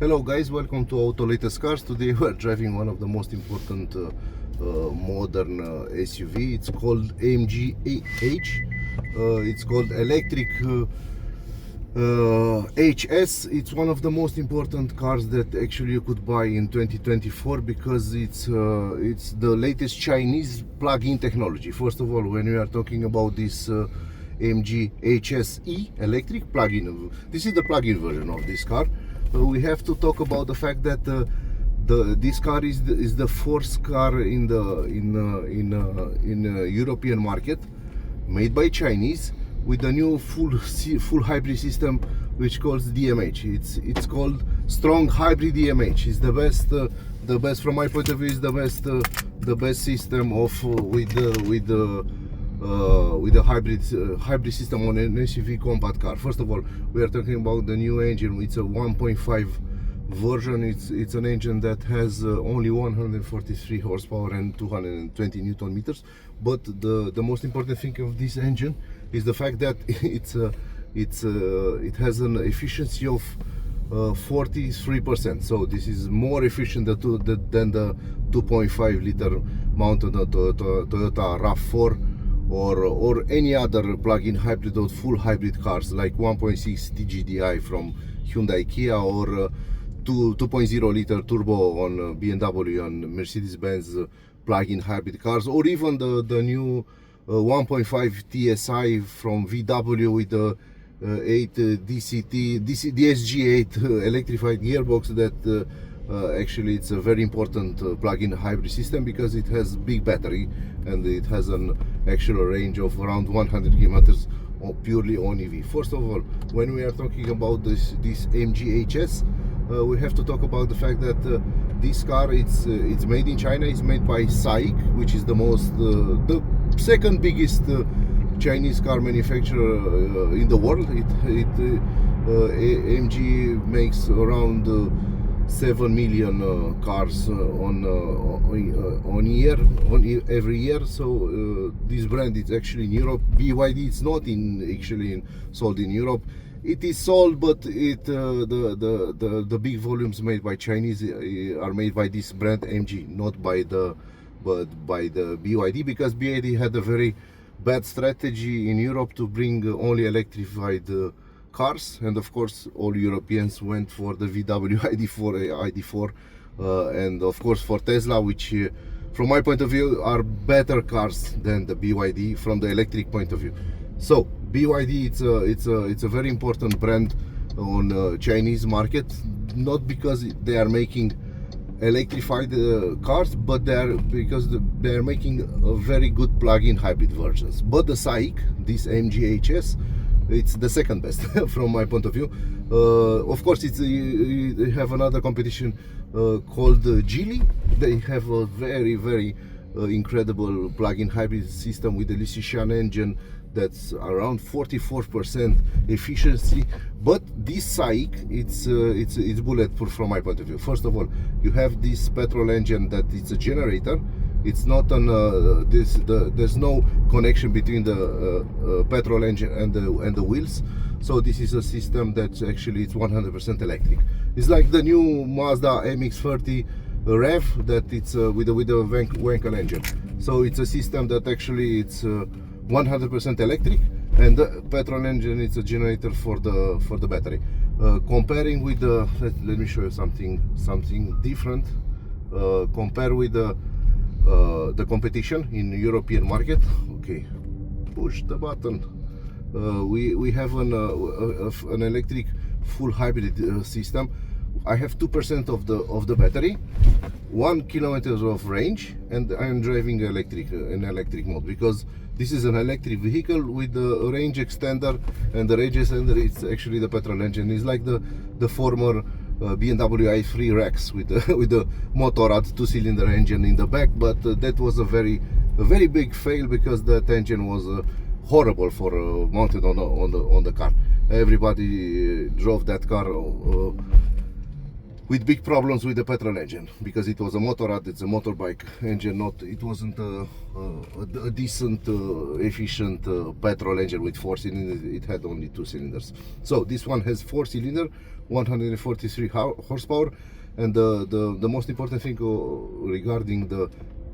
Hello guys, welcome to Autolatest cars. Today we are driving one of the most important modern SUV. It's called MG E-HS. It's called electric HS. It's one of the most important cars that actually you could buy in 2024 because it's the latest Chinese plug-in technology. First of all, when we are talking about this MG E-HS electric plug-in, this is the plug-in version of this car. We have to talk about the fact that this car is the fourth car in the European market, made by Chinese, with the new full hybrid system, which calls DMH. It's called strong hybrid DMH. It's the best from my point of view. Is the best system of with the hybrid system on an SUV compact car. First of all, we are talking about the new engine. It's a 1.5 version. It's an engine that has only 143 horsepower and 220 Newton meters. But the most important thing of this engine is the fact that it has an efficiency of 43%. So this is more efficient than the 2.5 liter mounted Toyota RAV4 or any other plug-in hybrid or full hybrid cars like 1.6 TGDI from Hyundai Kia or 2.0 liter turbo on BMW and Mercedes-Benz plug-in hybrid cars, or even the new 1.5 TSI from VW with the 8 DSG8 electrified gearbox that actually it's a very important plug-in hybrid system because it has big battery and it has an actual range of around 100 kilometers purely on EV. First of all, when we are talking about this MG E-HS, we have to talk about the fact that this car it's made in China. It's made by SAIC, which is the second biggest Chinese car manufacturer in the world. MG makes around 7 million cars every year. So this brand is actually in Europe. BYD it's not sold in Europe. It is sold, but the big volumes made by Chinese are made by this brand MG, not by the BYD, because BYD had a very bad strategy in Europe to bring only electrified cars, and of course all Europeans went for the VW ID4 and of course for Tesla, which from my point of view are better cars than the BYD from the electric point of view. So BYD it's a very important brand on Chinese market, not because they are making electrified cars, but because they are making a very good plug-in hybrid versions. But the SAIC, this MG E-HS, it's the second best from my point of view. Of course, they have another competition called Geely. They have a very incredible plug-in hybrid system with the Emission engine that's around 44% efficiency. But this SAIC, it's bulletproof from my point of view. First of all, you have this petrol engine that it's a generator. It's not on there's no connection between the petrol engine and the wheels. So this is a system that actually it's 100% electric. It's like the new Mazda MX-30 REV that it's with a Wankel engine. So it's a system that actually it's 100% electric, and the petrol engine it's a generator for the battery. Comparing with the let me show you something different. Compare with the competition in European market. Okay, push the button. We have an electric full hybrid system. I have 2% of the battery, 1 kilometer of range, and I am driving in electric mode because this is an electric vehicle with the range extender, and the range extender it's actually the petrol engine. It's like the former BMW i3 Rex with the Motorrad 2-cylinder engine in the back, but that was a very big fail because that engine was horrible for mounted on the car. Everybody drove that car with big problems with the petrol engine, because it was a motorrad, it's a motorbike engine, it wasn't a decent, efficient petrol engine with 4 cylinders. It had only 2 cylinders. So this one has 4 cylinder, 143 horsepower, and the most important thing regarding the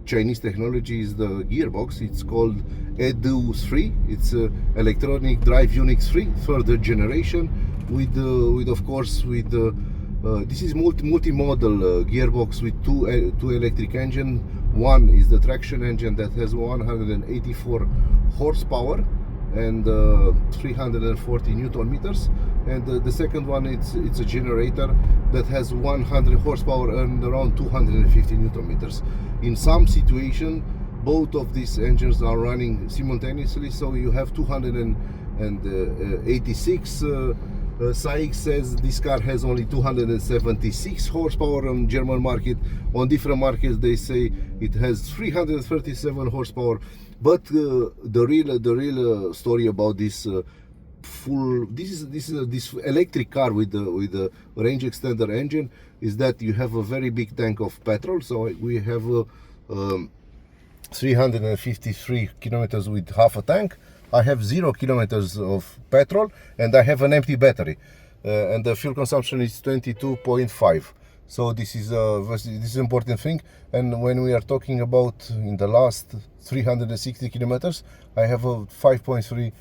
Chinese technology is the gearbox. It's called EDU3. It's electronic drive unit 3, third generation, with of course with this is multimodal gearbox with two electric engine. One is the traction engine that has 184 horsepower and 340 Newton meters, and the second one it's a generator that has 100 horsepower and around 250 Newton meters. In some situation, both of these engines are running simultaneously, so you have 286. SAIC says this car has only 276 horsepower on German market. On different markets they say it has 337 horsepower. But the real story about this this electric car with the range extender engine is that you have a very big tank of petrol. So we have 353 kilometers with half a tank. I have 0 kilometers of petrol and I have an empty battery, and the fuel consumption is 22.5. So this is an important thing. And when we are talking about in the last 360 kilometers, I have a 5.3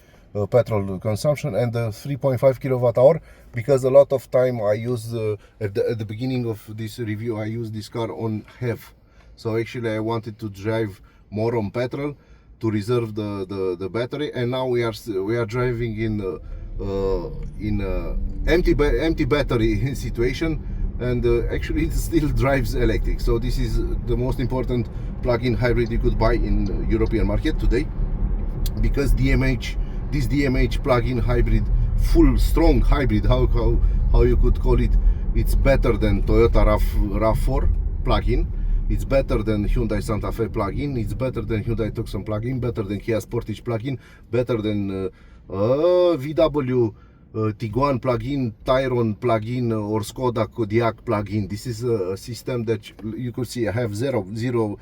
petrol consumption and a 3.5 kilowatt hour, because a lot of time I use at the beginning of this review I use this car on HEV. So actually I wanted to drive more on petrol to reserve the battery, and now we are driving in empty battery situation, and actually it still drives electric. So this is the most important plug-in hybrid you could buy in European market today, because this DMH plug-in hybrid, full strong hybrid, how you could call it, it's better than Toyota RAV4 plug-in. It's better than Hyundai Santa Fe plug-in, it's better than Hyundai Tucson plug-in, better than Kia Sportage plug-in, better than VW Tiguan plug-in, Tayron plug-in, or Skoda Kodiaq plug-in. This is a system that you could see I have 0%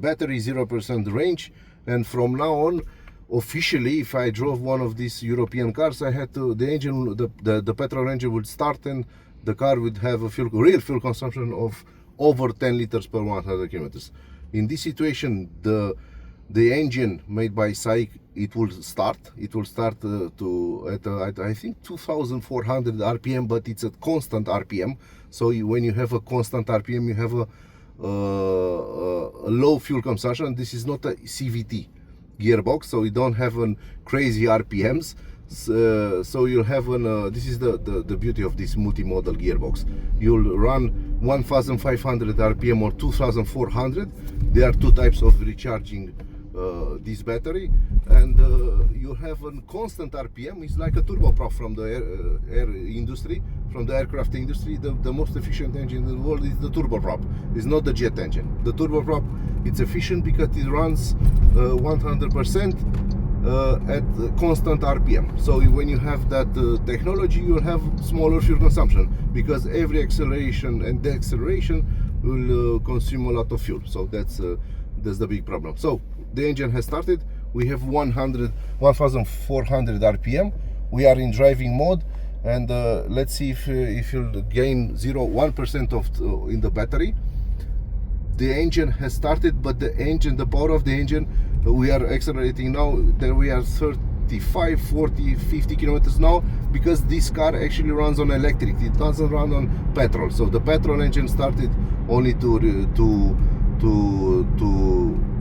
battery, 0% range, and from now on, officially, if I drove one of these European cars, I had to, the engine, the petrol engine would start and the car would have a real fuel consumption of over 10 liters per 100 kilometers. In this situation, the engine made by SAIC, it will start at I think 2400 RPM, but it's a constant RPM. So when you have a constant RPM, you have a low fuel consumption. This is not a CVT gearbox, so you don't have an crazy RPMs. So you'll have this is the beauty of this multimodal gearbox. You'll run 1500 RPM or 2400. There are two types of recharging this battery, and you have a constant RPM. It's like a turboprop from the air industry, from the aircraft industry. The most efficient engine in the world is the turboprop. It's not the jet engine. The turboprop, it's efficient because it runs 100% at constant RPM. So when you have that technology, you'll have smaller fuel consumption, because every acceleration and deceleration will consume a lot of fuel. So that's the big problem. So the engine has started. We have 1400 RPM. We are in driving mode, and let's see if you'll gain 1% of in the battery. The engine has started, but the power of the engine, we are accelerating now. There we are 35, 40, 50 kilometers now, because this car actually runs on electric. It doesn't run on petrol. So the petrol engine started only to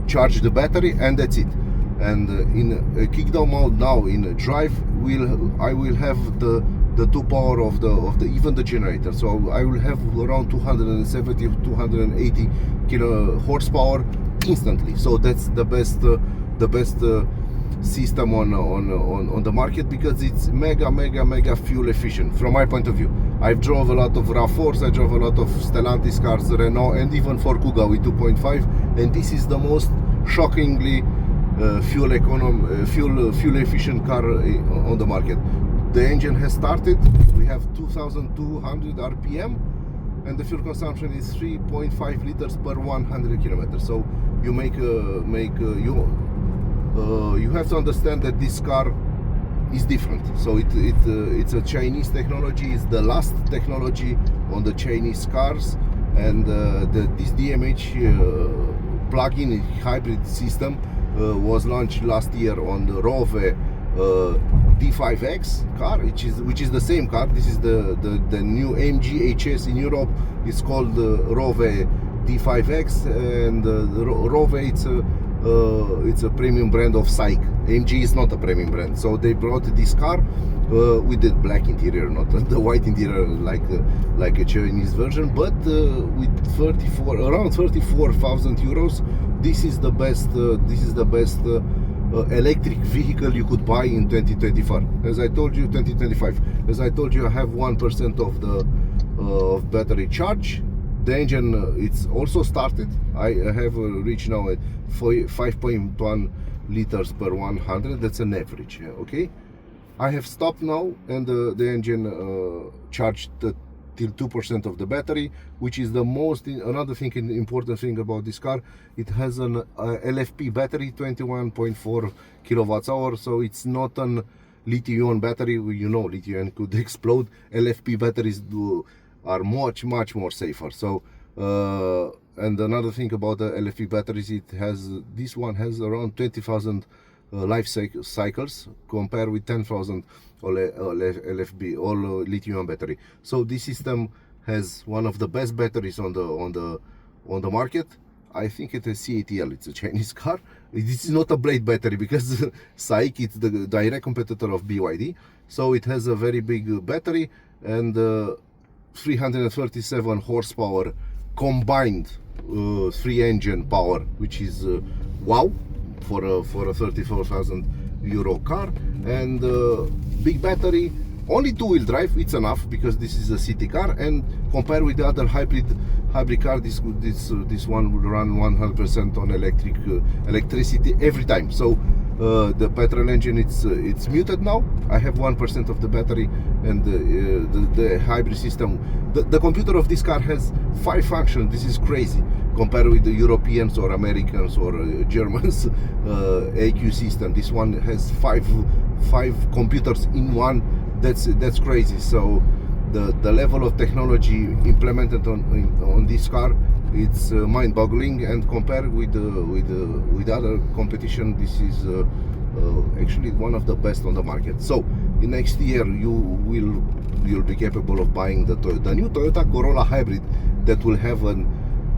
charge the battery, and that's it. And in a kickdown mode now, in a drive, I will have the two power of the even the generator. So I will have around 270 280 kilo horsepower instantly. So that's the best system on the market, because it's mega fuel efficient from my point of view. I've drove a lot of RAV4s, I drove a lot of Stellantis cars, Renault, and even Ford Kuga with 2.5, and this is the most shockingly fuel efficient car on the market. The engine has started. We have 2200 RPM, and the fuel consumption is 3.5 liters per 100 kilometers. So you you have to understand that this car is different. So it's a Chinese technology. It's the last technology on the Chinese cars, and this DMH plug-in hybrid system was launched last year on the Rove D5X car, which is the same car. This is the new MG E-HS in Europe. It's called Rove D5X, and Rove it's a premium brand of SAIC. MG is not a premium brand, so they brought this car with the black interior, not the white interior like a Chinese version, but with around 34,000 euros. This is the best. Electric vehicle you could buy in 2024. As I told you, 2025. As I told you, I have 1% of the battery charge. The engine it's also started. I have reached now at 5.1 liters per 100. That's an average. Okay, I have stopped now, and the engine charged till 2% of the battery, which is the most another thing, important thing about this car. It has an LFP battery, 21.4 kilowatts hour, so it's not an lithium battery. You know, lithium could explode. LFP batteries are much more safer. So and another thing about the LFP batteries, this one has around 20,000 life cycles compared with 10,000 LFP, all lithium battery. So this system has one of the best batteries on the market. I think it's a CATL. It's a Chinese car. This is not a blade battery, because SAIC, it's the direct competitor of BYD. So it has a very big battery, and 337 horsepower combined 3-engine power, which is wow for a 34,000 euro car. And big battery, only 2-wheel drive, it's enough, because this is a city car, and compared with the other hybrid car, this one will run 100% on electricity every time. So the petrol engine, it's muted now. I have 1% of the battery, and the hybrid system, the computer of this car has 5 functions. This is crazy compared with the Europeans or Americans or Germans AQ system. This one has five computers in one. That's crazy. So the level of technology implemented on this car, it's mind-boggling, and compared with other competition, this is actually one of the best on the market. So in next year you'll be capable of buying the new Toyota Corolla hybrid that will have a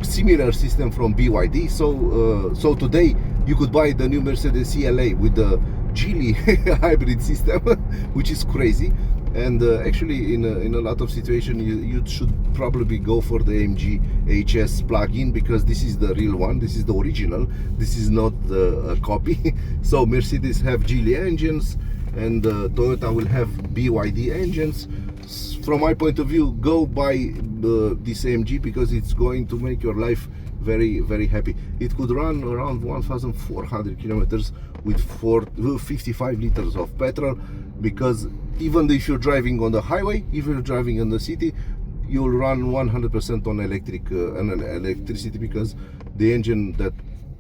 similar system from BYD. So today you could buy the new Mercedes CLA with the Geely hybrid system, which is crazy. And actually in a lot of situations you should probably go for the MG E-HS plug-in, because this is the real one, this is the original, this is not a copy. So Mercedes have Geely engines, and Toyota will have BYD engines. From my point of view, go buy this MG, because it's going to make your life very happy. It could run around 1,400 kilometers with 55 liters of petrol, because even if you're driving on the highway, if you're driving in the city, you'll run 100% on electricity, because the engine that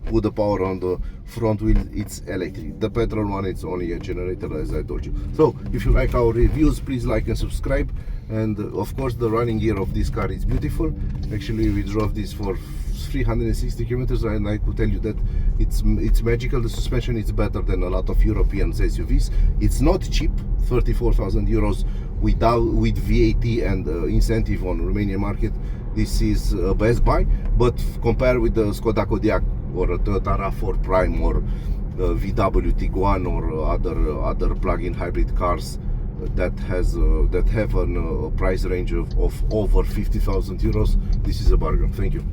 put the power on the front wheel, it's electric. The petrol one, it's only a generator, as I told you. So if you like our reviews, please like and subscribe. And of course, the running gear of this car is beautiful. Actually, we drove this for 360 kilometers, and I could tell you that it's magical. The suspension is better than a lot of European SUVs. It's not cheap, 34,000 euros with VAT and incentive on Romanian market. This is a best buy, but compared with the Skoda Kodiaq or a Toyota RAV4 Prime or VW Tiguan or other plug-in hybrid cars that have a price range of over 50,000 euros, this is a bargain. Thank you.